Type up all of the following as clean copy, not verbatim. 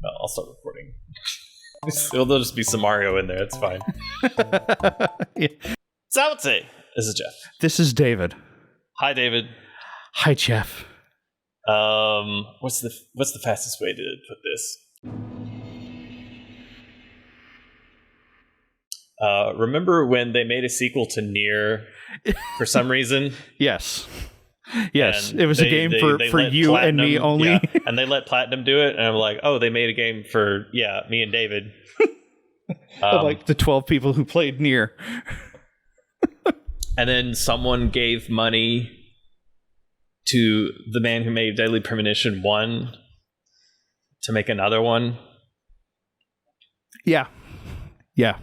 Well, I'll start recording. There'll just be some Mario in there. It's fine. Yeah. So I would say, this is Jeff. This is David. Hi, David. Hi, Jeff. What's the fastest way to put this? Remember when they made a sequel to Nier for some reason? Yes. Yes, and it was a game for you Platinum, and me only. Yeah, and they let Platinum do it, and I'm like, oh, they made a game for, me and David. Like the 12 people who played Nier. And then someone gave money to the man who made Deadly Premonition 1 to make another one. Yeah. Yeah.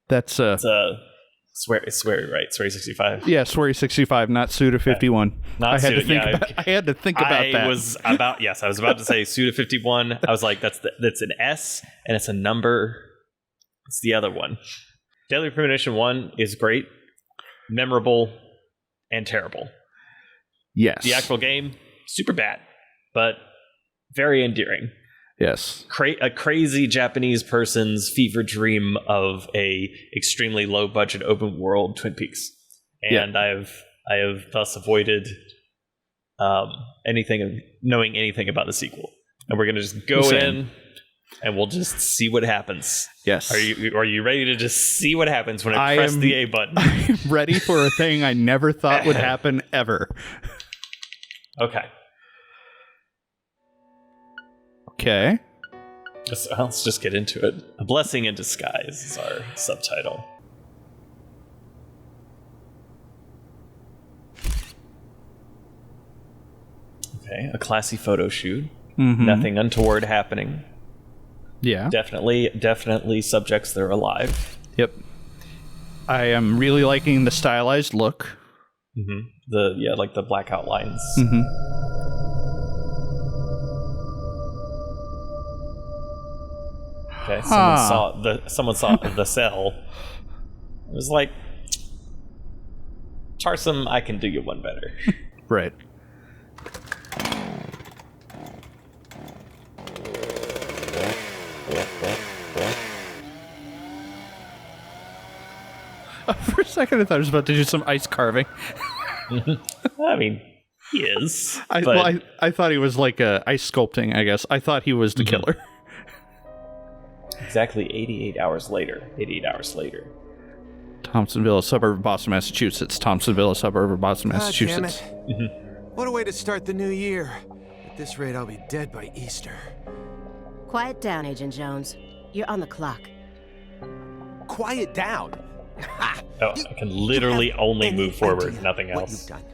That's Swery, right? Swery 65. Yeah, Swery 65, not Suda 51. I had to think about that. I was about to say Suda 51. I was like, that's an S and it's a number. It's the other one. Deadly Premonition 1 is great, memorable, and terrible. Yes. The actual game, super bad, but very endearing. Yes. A crazy Japanese person's fever dream of a extremely low budget open world Twin Peaks. And yeah. I have thus avoided knowing anything about the sequel. And we're going to just go in and we'll just see what happens. Yes. Are you ready to just see what happens when I press the A button? I'm ready for a thing I never thought would happen ever. Okay. Okay. Let's just get into it. A Blessing in Disguise is our subtitle. Okay, a classy photo shoot. Mm-hmm. Nothing untoward happening. Yeah. Definitely subjects that are alive. Yep. I am really liking the stylized look. Mm-hmm. Like the black outlines. Mm-hmm. Okay, someone saw the cell. It was like, Tarsum, I can do you one better. Right. For a second, I thought I was about to do some ice carving. I mean, he is. I thought he was like ice sculpting, I guess. I thought he was the killer. Exactly 88 hours later. Thompsonville, a suburb of Boston, Massachusetts. Thompsonville, a suburb of Boston, Massachusetts. Damn it. What a way to start the new year. At this rate, I'll be dead by Easter. Quiet down, Agent Jones. You're on the clock. Quiet down? I can literally only move forward, nothing else. What you've done.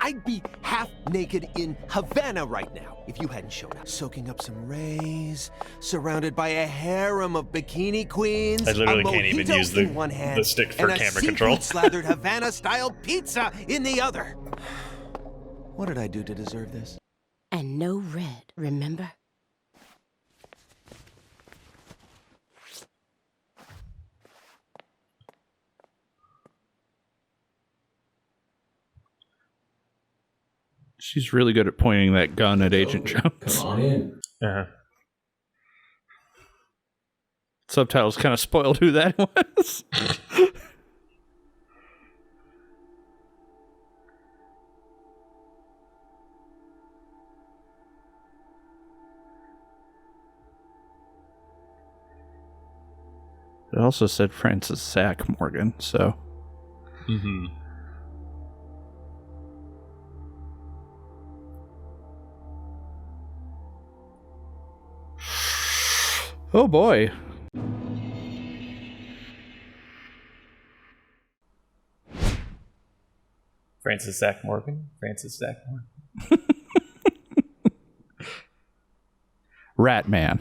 I'd be half naked in Havana right now if you hadn't shown up. Soaking up some rays, surrounded by a harem of bikini queens. I literally can't even use the stick for camera control. And a slathered Havana-style pizza in the other. What did I do to deserve this? And no red, remember? She's really good at pointing that gun at Agent Jones. Come on in. Uh-huh. Subtitles kind of spoiled who that was. It also said Francis Zach Morgan, so. Mm-hmm. Oh boy. Francis Zach Morgan. Rat Man.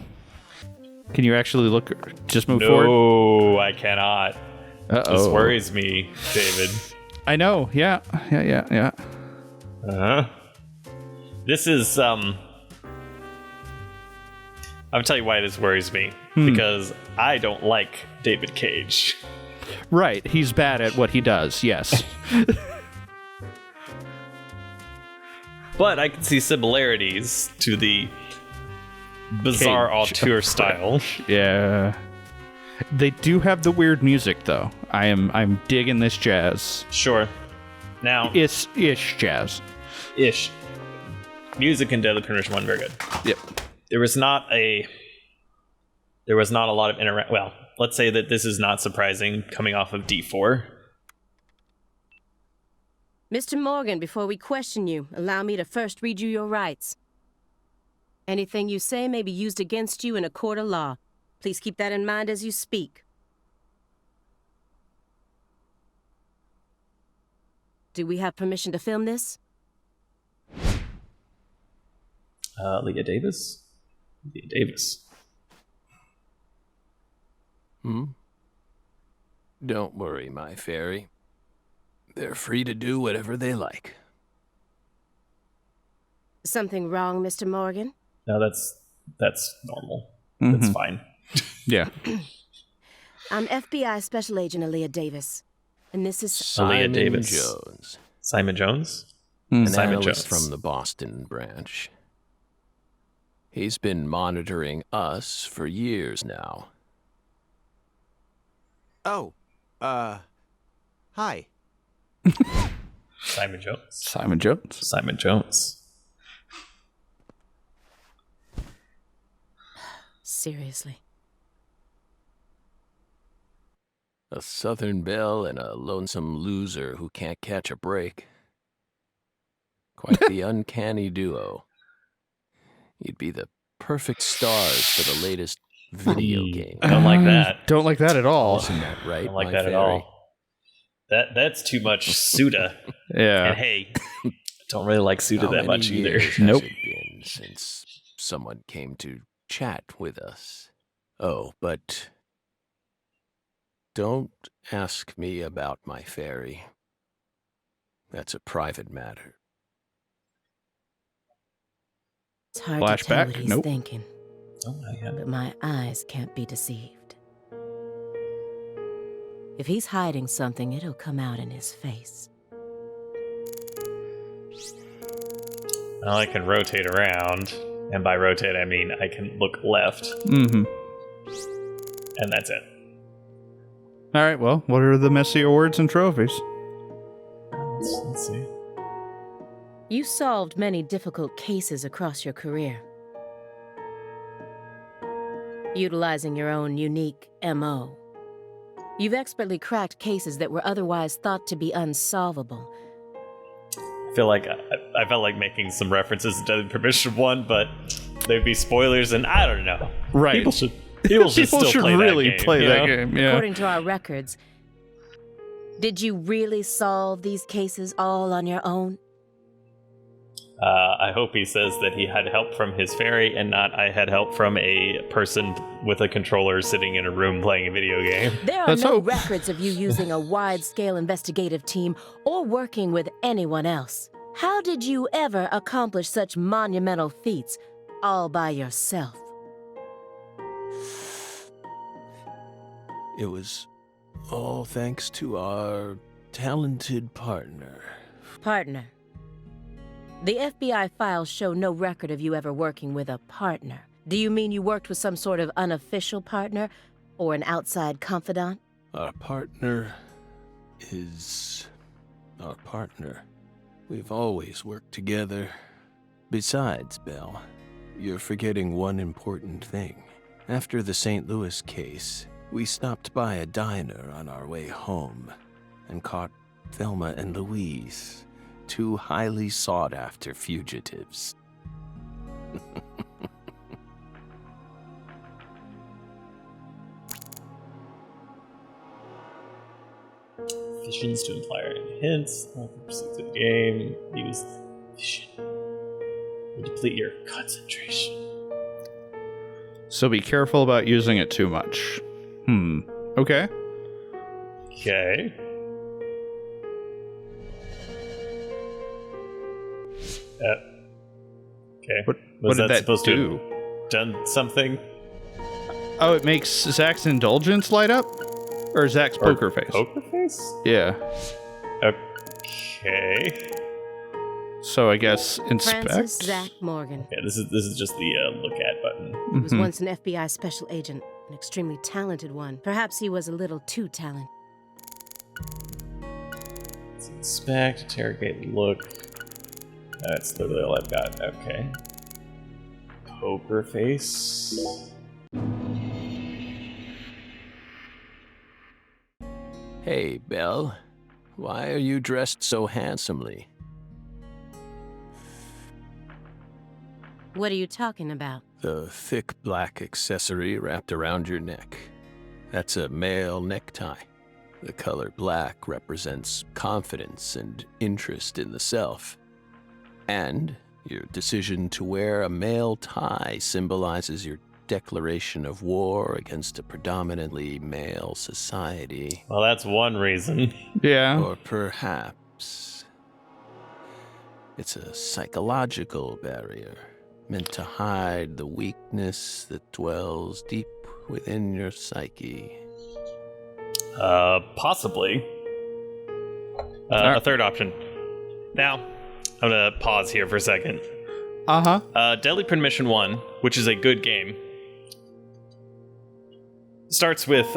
Can you actually just move forward? No, I cannot. Uh-oh. This worries me, David. I know, yeah. Uh-huh. This is, I'll tell you why this worries me. Because I don't like David Cage. Right, he's bad at what he does, yes. But I can see similarities to the bizarre auteur style. Yeah. They do have the weird music, though. I'm digging this jazz. Sure. Now, It's ish jazz. ish. Music in Deadly Premonition 1, very good. Yep. There was not a lot of well, let's say that this is not surprising coming off of D4. Mr. Morgan, before we question you, allow me to first read you your rights. Anything you say may be used against you in a court of law. Please keep that in mind as you speak. Do we have permission to film this? Leah Davis? Leah Davis. Don't worry, my fairy. They're free to do whatever they like. Something wrong, Mr. Morgan? No, that's normal. That's fine. Yeah. I'm FBI Special Agent Aaliyah Davis, and this is Simon Davis. Jones, Simon Jones? an Simon analyst Jones. from the Boston branch. He's been monitoring us for years now. Oh, hi. Simon Jones. Simon Jones. Simon Jones. seriously. A Southern belle and a lonesome loser who can't catch a break. Quite the uncanny duo. You'd be the perfect stars for the latest video game. Don't like that. Don't like that at all. Isn't that right, Don't like my that fairy? at all. That's too much Suda. Yeah. And hey, don't really like Suda How that many much either. years has Nope. it been since someone came to chat with us? Oh, but don't ask me about my fairy. That's a private matter. It's hard to tell what Flashback? he's Nope. thinking, Oh my God. but my eyes can't be deceived. If he's hiding something, it'll come out in his face. Well, I can rotate around, and by rotate I mean I can look left, Mm-hmm. and that's it. All right, well, what are the messy awards and trophies? Let's see. You solved many difficult cases across your career, utilizing your own unique MO. You've expertly cracked cases that were otherwise thought to be unsolvable. I feel like I felt like making some references to Deadly Premonition 1, but they'd be spoilers, and I don't know. Right. People should still play really that game, play you that know? game. Yeah. According to our records, did you really solve these cases all on your own? I hope he says that he had help from his fairy and not I had help from a person with a controller sitting in a room playing a video game. There are Let's no hope. records of you using a wide-scale investigative team or working with anyone else. How did you ever accomplish such monumental feats all by yourself? It was all thanks to our talented partner. Partner. The FBI files show no record of you ever working with a partner. Do you mean you worked with some sort of unofficial partner or an outside confidant? Our partner is our partner. We've always worked together. Besides, Belle, you're forgetting one important thing. After the St. Louis case, we stopped by a diner on our way home and caught Thelma and Louise, two highly sought-after fugitives. Fissions to imply hints. Proceed to the game. Use fission. You deplete your concentration. So be careful about using it too much. Okay. Okay. Okay. What Was did that supposed do? to have done something? Oh, it makes Zach's indulgence light up? Or Zach's poker face? Poker face? Yeah. Okay. So I guess inspect. Francis Zach Morgan. Yeah, this is just the look at button. He was once an FBI special agent, an extremely talented one. Perhaps he was a little too talented. Let's inspect, interrogate, look. That's literally all I've got. Okay. Poker face. Hey, Belle. Why are you dressed so handsomely? What are you talking about? The thick black accessory wrapped around your neck. That's a male necktie. The color black represents confidence and interest in the self. And your decision to wear a male tie symbolizes your declaration of war against a predominantly male society. Well, that's one reason. Yeah. Or perhaps it's a psychological barrier meant to hide the weakness that dwells deep within your psyche. Possibly. A third option. Now, I'm gonna pause here for a second. Deadly Premonition 1, which is a good game, starts with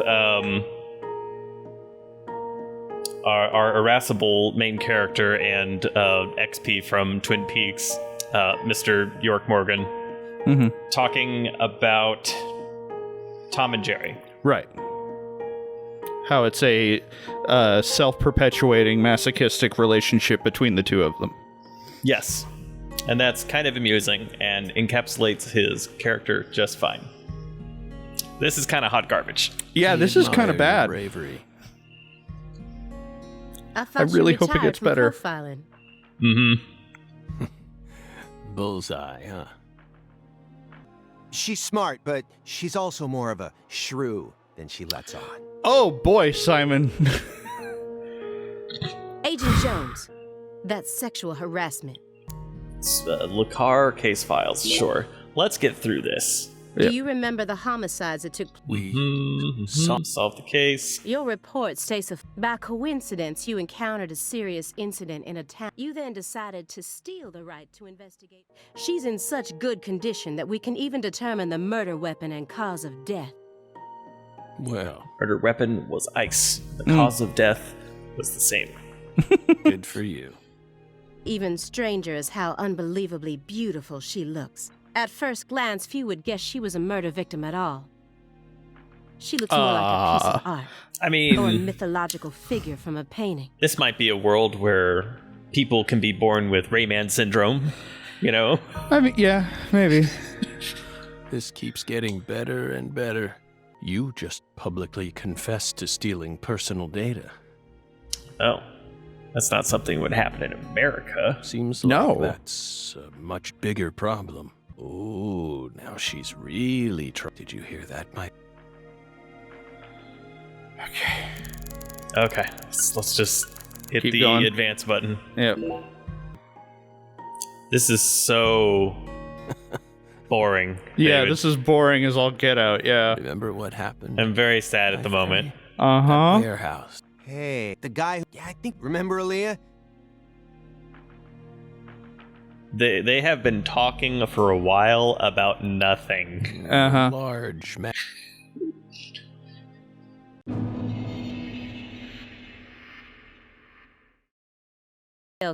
our irascible main character and XP from Twin Peaks, Mr. York Morgan, talking about Tom and Jerry. Right. How it's a self-perpetuating masochistic relationship between the two of them. Yes. And that's kind of amusing and encapsulates his character just fine. This is kind of hot garbage. Yeah, this is kind of bad. Bravery. I really hope it gets better. Profiling. Bullseye, huh? She's smart, but she's also more of a shrew than she lets on. Oh boy, Simon. Agent Jones, that's sexual harassment. Lacar case files, sure. Let's get through this. Yep. Do you remember the homicides that took place? We Solve the case. Your report states by coincidence you encountered a serious incident in a town. You then decided to steal the right to investigate. She's in such good condition that we can even determine the murder weapon and cause of death. Well, Murder weapon was ice. The cause of death was the same. good for you. Even stranger is how unbelievably beautiful she looks. At first glance, few would guess she was a murder victim at all. She looks more like a piece of art. I Or a mean, mythological figure from a painting. this might be a world where people can be born with Rayman syndrome, you know? I mean, yeah, maybe. This keeps getting better and better. You just publicly confessed to stealing personal data. Oh, that's not something that would happen in America. Seems No. like that's a much bigger problem. Oh, now she's really Did you hear that, Mike? Okay, let's just hit Keep the going. advance button. Yep. This is so boring. Yeah, David. this is boring as all get out, yeah. Remember what happened? I'm very sad at the moment. Uh-huh. Warehouse. Hey, the guy who... Yeah, I think... Remember, Aaliyah? They have been talking for a while about nothing. Uh-huh. Large man.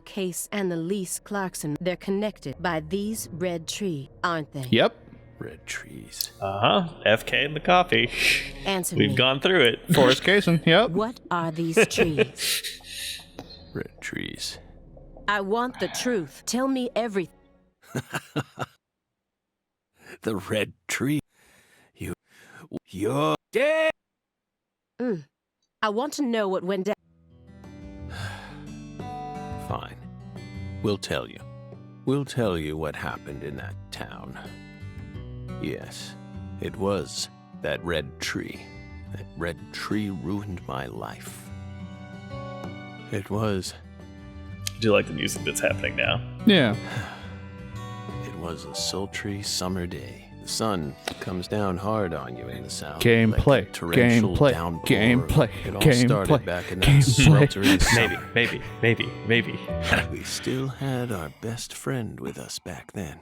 Case and the Lise Clarkson, they're connected by these red trees, aren't they? Yep. Red trees. Uh-huh. FK and the coffee. Answer We've me. gone through it. Forrest Kaysen, yep. What are these trees? Red trees. I want the truth. Tell me everything. The red tree. You're dead. I want to know what went down. Fine. We'll tell you. We'll tell you what happened in that town. Yes, it was that red tree. That red tree ruined my life. It was. I do like the music that's happening now. Yeah. It was a sultry summer day. The sun comes down hard on you in the south. Gameplay, like a torrential gameplay, downpour. gameplay, It all started gameplay, back in that gameplay. sweltering summer. Maybe. We still had our best friend with us back then.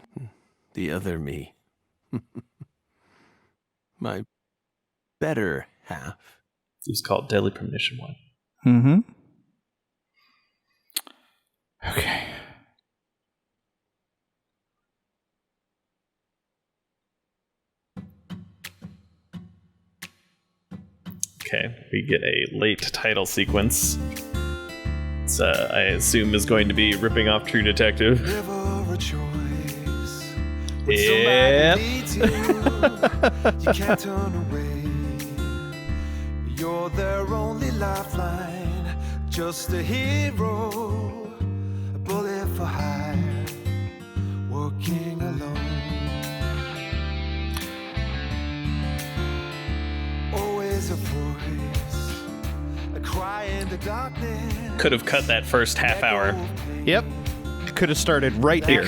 The other me. My better half. It was called Deadly Premonition 1. Mm-hmm. Okay. Okay, we get a late title sequence. It's, I assume is going to be ripping off True Detective. Never a choice. Yep. You can't turn away. You're their only lifeline. Just a hero. A bullet for hire. Working alone. Always a voice. A cry in the darkness. Could have cut that first half hour. Yep. It could have started right here. It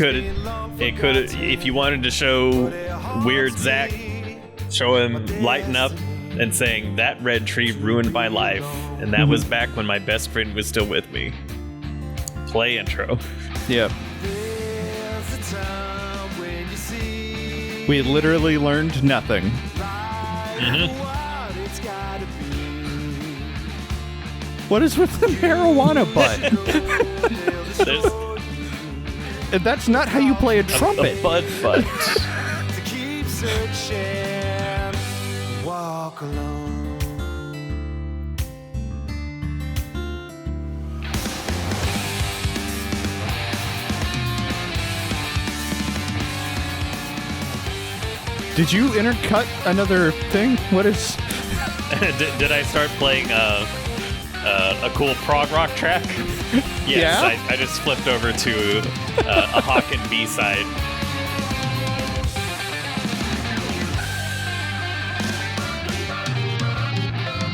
could if you wanted to show weird Zach, show him lighting up and saying that red tree ruined my life, and that was back when my best friend was still with me. Play intro. Yep. There's a time when you see We literally learned nothing. what it's gotta be. What is with the marijuana butt? There's And that's not how you play a a trumpet. bud butt. To keep searching, walk alone. Did you intercut another thing? What is... Did I start playing a cool prog rock track? Yes, Yeah? I just flipped over to a Hawken B-side.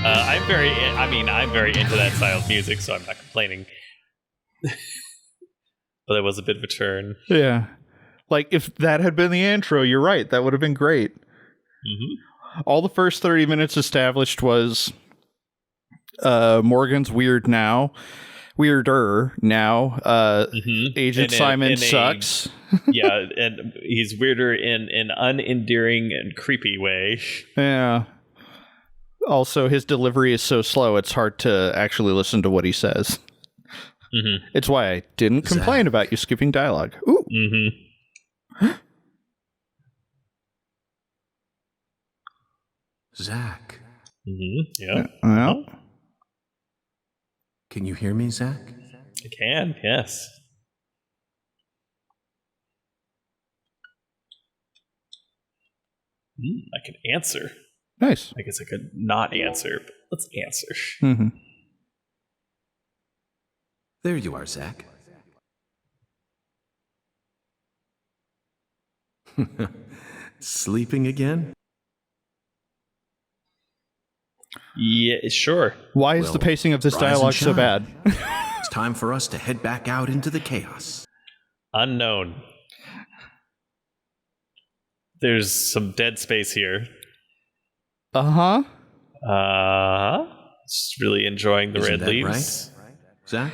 I'm very into that style of music, so I'm not complaining. But that was a bit of a turn. Yeah. Like, if that had been the intro, you're right. That would have been great. Mm-hmm. All the first 30 minutes established was Morgan's weirder now. Agent Simon sucks. Yeah, and he's weirder in an unendearing and creepy way. Yeah. Also, his delivery is so slow, it's hard to actually listen to what he says. Mm-hmm. It's why I didn't complain about you skipping dialogue. Ooh. Mm-hmm. Zach, Mm-hmm. Yeah, Well, can you hear me, Zach? I can. Yes. I can answer. nice. I guess I could not answer, but let's answer. Mm-hmm. There you are, Zach. Sleeping again? Yeah, sure. Why is Well, the pacing of this rise and dialogue so shine. bad? It's time for us to head back out into the chaos. Unknown. There's some dead space here. Uh-huh. Just really enjoying the Isn't red that leaves. right, Zach?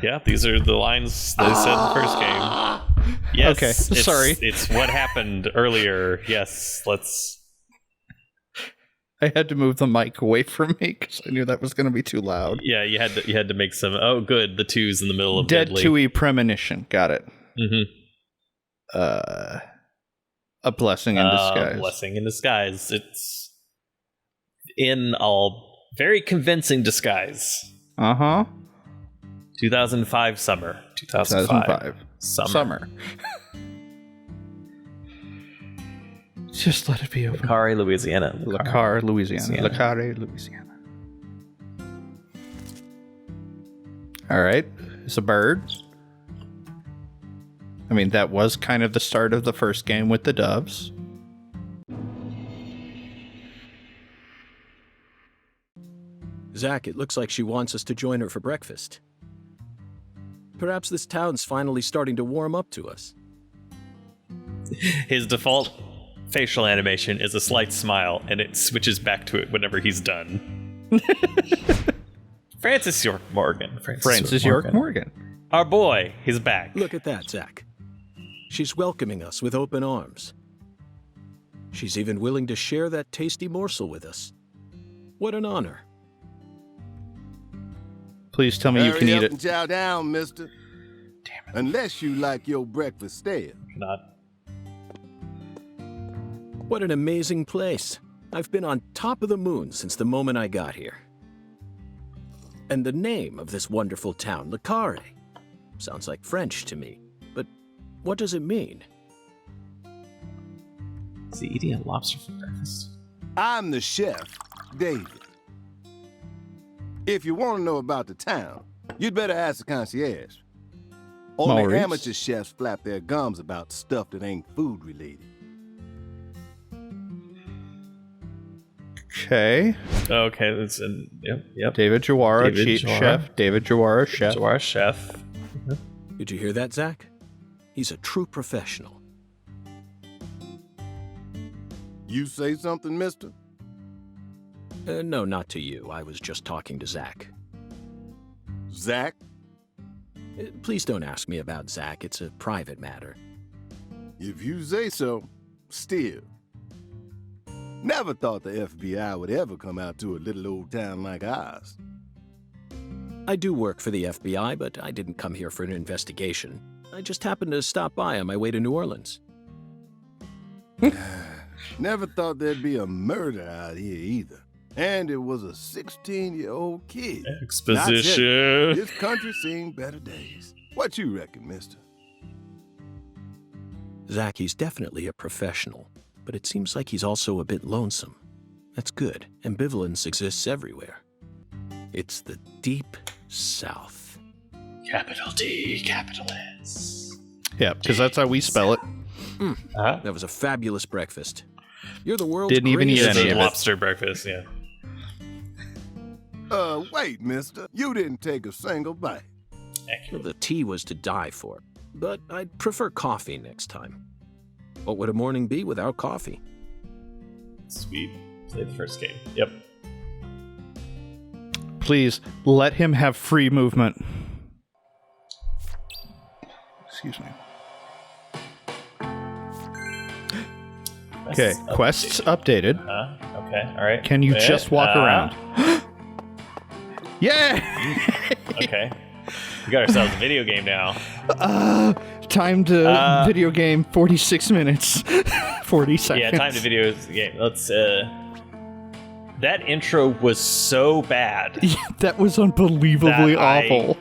Yeah, these are the lines they said in the first game. Yes. Okay, sorry. It's what happened earlier. Yes, let's. I had to move the mic away from me because I knew that was going to be too loud. Yeah, you had to make some. Oh, good. The two's in the middle of Dead deadly. 2E Premonition. Got it. Mm-hmm. A blessing in disguise. Blessing in disguise. It's in all very convincing disguise. Uh-huh. 2005 summer. 2005 Summer. Just let it be over. Lacari, Louisiana. Lacar, Louisiana. Lacare, Louisiana. All right. It's a bird. I mean, that was kind of the start of the first game with the doves. Zach, it looks like she wants us to join her for breakfast. Perhaps this town's finally starting to warm up to us. His default facial animation is a slight smile, and it switches back to it whenever he's done. Francis York Morgan. Francis York Morgan. Our boy, he's back. Look at that, Zach. She's welcoming us with open arms. She's even willing to share that tasty morsel with us. What an honor. Please tell me you can eat Hurry up it. and chow down, mister. Damn it. Unless you like your breakfast stale. Not. What an amazing place. I've been on top of the moon since the moment I got here. And the name of this wonderful town, Le Carré, sounds like French to me. But what does it mean? Is he eating a lobster for breakfast? I'm the chef, David. If you want to know about the town, you'd better ask the concierge. Only Maurice? amateur chefs flap their gums about stuff that ain't food related. Okay. Okay, that's yep. David Jawara, David Jawara. chef. David Jawara, chef. Jawara chef. Did you hear that, Zach? He's a true professional. You say something, mister? No, not to you. I was just talking to Zach. Zach? Please don't ask me about Zach. It's a private matter. If you say so, still. Never thought the FBI would ever come out to a little old town like ours. I do work for the FBI, but I didn't come here for an investigation. I just happened to stop by on my way to New Orleans. Never thought there'd be a murder out here either. And it was a 16-year-old kid. Exposition. This country seen better days. What you reckon, mister? Zach, he's definitely a professional, but it seems like he's also a bit lonesome. That's good. Ambivalence exists everywhere. It's the deep South. Capital D, capital S. Yeah, because that's how we spell it. Uh-huh. That was a fabulous breakfast. You're the world's Didn't even eat greatest any It's of a it. lobster breakfast, yeah. Wait, mister. You didn't take a single bite. Well, the tea was to die for, but I'd prefer coffee next time. What would a morning be without coffee? Sweet. Play the first game. Yep. Please let him have free movement. Excuse me. Okay, quests updated. Okay, alright. Can you just walk around? Yeah! Okay. We got ourselves a video game now. Time to video game 46 minutes. 40 seconds. Yeah, time to video game. Let's, that intro was so bad Yeah, that was unbelievably awful.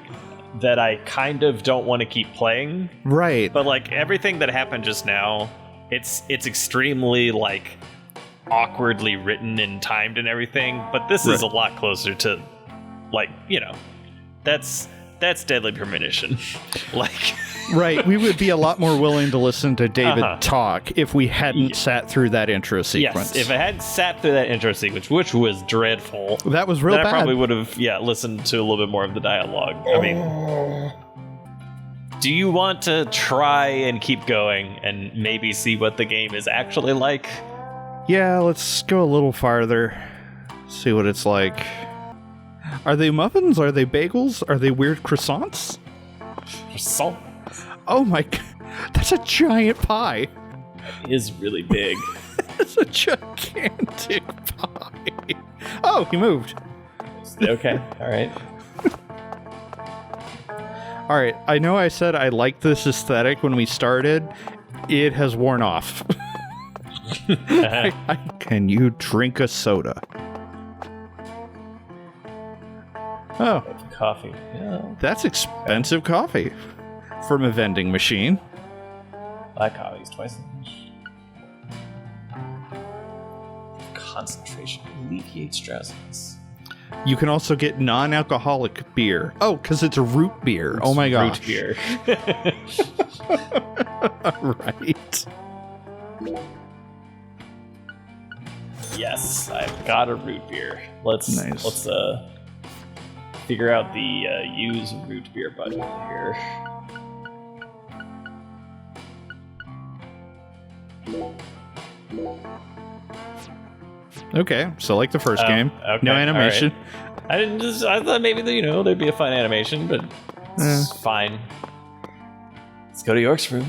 that I kind of don't want to keep playing. Right. But, like, everything that happened just now, it's extremely, like, awkwardly written and timed and everything. But this is a lot closer to, like, you know, that's Deadly Premonition. Like... Right, we would be a lot more willing to listen to David talk if we hadn't sat through that intro sequence. Yes, if I had sat through that intro sequence, which was dreadful, that was real then bad. I probably would have, listened to a little bit more of the dialogue. I mean, do you want to try and keep going and maybe see what the game is actually like? Yeah, let's go a little farther. See what it's like. Are they muffins? Are they bagels? Are they weird croissants? Salt Oh my god, that's a giant pie. is really big. It's a gigantic pie. Oh, he moved. Okay, all right. All right, I know I said I liked this aesthetic when we started. It has worn off. Can you drink a soda? Oh, Coffee. Yeah, that's expensive coffee from a vending machine. black coffee is twice as much. Concentration alleviates drowsiness. You can also get non-alcoholic beer. Oh, because it's a root beer. Oh my gosh. Root beer. Right. Yes, I've got a root beer. Let's Nice. figure out the use root beer button here. Okay, so like the first game, okay, no animation. all right. I thought maybe there'd be a fun animation, but it's fine. Let's go to York's room.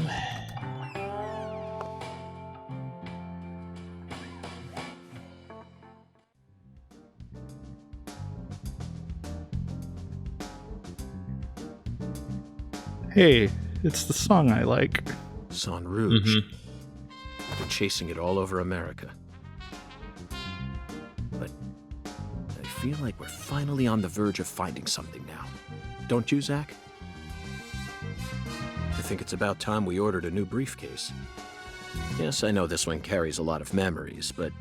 Hey, it's the song I like. Son Rouge. They're chasing it all over America. But I feel like we're finally on the verge of finding something now. Don't you, Zach? I think it's about time we ordered a new briefcase. Yes, I know this one carries a lot of memories, but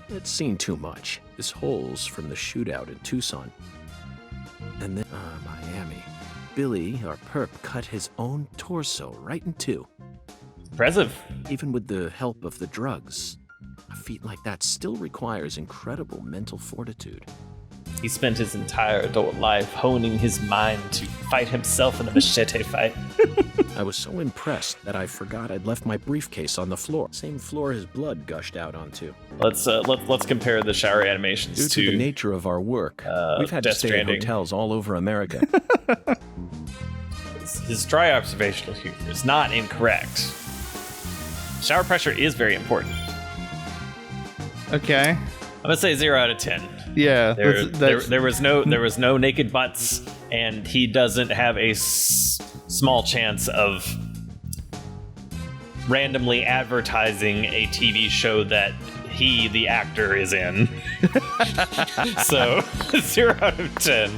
it's seen too much. This hole's from the shootout in Tucson. And then, Miami. Billy, our perp, cut his own torso right in two. Impressive. Even with the help of the drugs, a feat like that still requires incredible mental fortitude. He spent his entire adult life honing his mind to fight himself in a machete fight. I was so impressed that I forgot I'd left my briefcase on the floor. Same floor his blood gushed out onto. Let's compare the shower animations Due to the nature of our work, we've had to Death stay Stranding. in hotels all over America. His dry observational humor is not incorrect. Shower pressure is very important. Okay. I'm gonna say 0 out of 10. Yeah. There was no naked butts, and he doesn't have a small chance of randomly advertising a TV show that he, the actor, is in. So 0 out of 10.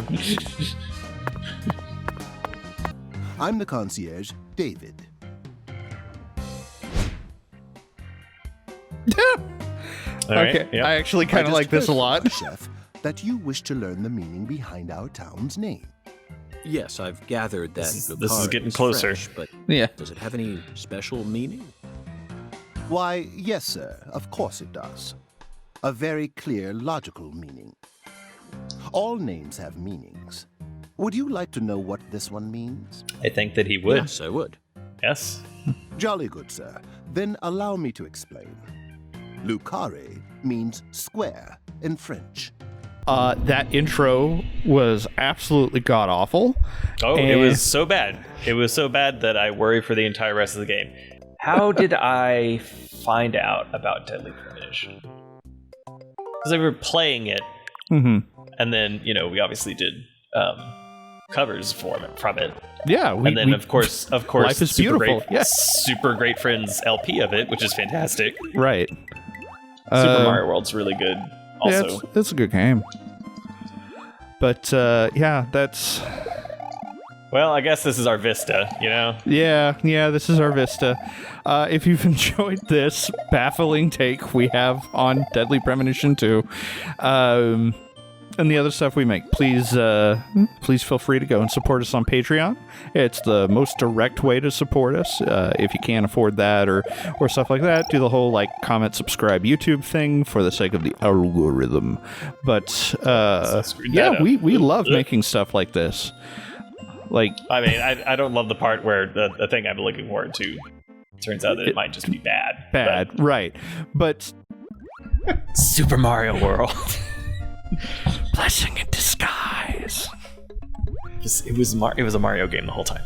I'm the concierge, David. All right, Okay. yep. I actually kind of like this a lot. Chef, that you wish to learn the meaning behind our town's name. Yes, I've gathered that This is Bukhara getting is closer. French, but Yeah. does it have any special meaning? Why, yes, sir, of course it does. A very clear, logical meaning. All names have meanings. Would you like to know what this one means? I think that he would. Yes, I would. Yes. Jolly good, sir. Then allow me to explain. Lucare means square in French. That intro was absolutely god awful. Oh, it was so bad. It was so bad that I worry for the entire rest of the game. How did I find out about Deadly Premonition? Because they were playing it, Mm-hmm. and then we obviously did covers from it. Yeah. And then of course, Life is Super Beautiful. Great, Yeah. Super Great Friends LP of it, which is fantastic. Right. Super Mario World's really good. Also, Yeah, it's a good game. But yeah, that's well, I guess this is our Vista. yeah. This is our Vista. If you've enjoyed this baffling take we have on Deadly Premonition 2, and the other stuff we make, please feel free to go and support us on Patreon. It's the most direct way to support us. If you can't afford that or stuff like that, do the whole comment, subscribe YouTube thing for the sake of the algorithm. But yeah, we love making stuff like this. I mean, I don't love the part where the thing I'm looking forward to turns out that it might just be bad. Right. But Super Mario World. blessing in disguise. It was a Mario game the whole time.